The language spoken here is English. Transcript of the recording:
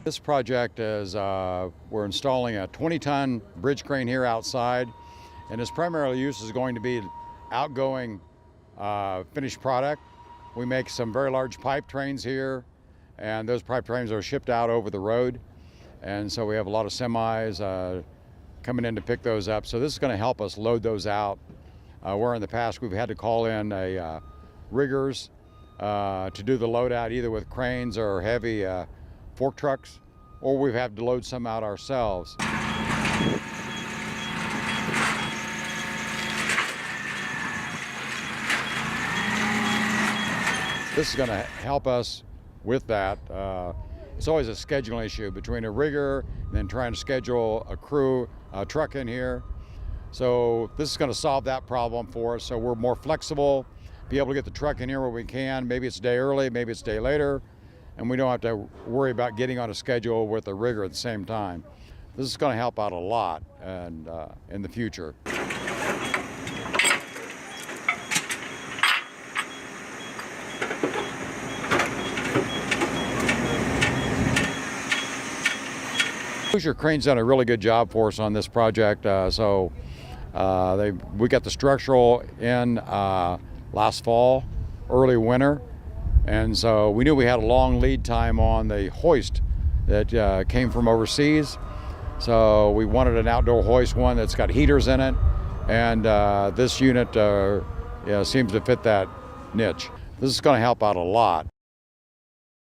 This project is, we're installing a 20-ton bridge crane here outside, and its primary use is going to be outgoing finished product. We make some very large pipe trains here, and those pipe trains are shipped out over the road, and so we have a lot of semis coming in to pick those up. So this is going to help us load those out, where in the past we've had to call in riggers to do the load out, either with cranes or heavy fork trucks, or we've had to load some out ourselves. This is going to help us with that. It's always a scheduling issue between a rigger and then trying to schedule a crew, a truck in here. So this is going to solve that problem for us. So we're more flexible, be able to get the truck in here where we can. Maybe it's a day early, maybe it's a day later, and we don't have to worry about getting on a schedule with a rigger at the same time. This is going to help out a lot and in the future. Hoosier Crane's done a really good job for us on this project. We got the structural in last fall, early winter, and so we knew we had a long lead time on the hoist that came from overseas. So we wanted an outdoor hoist, one that's got heaters in it, and this unit seems to fit that niche. This is going to help out a lot.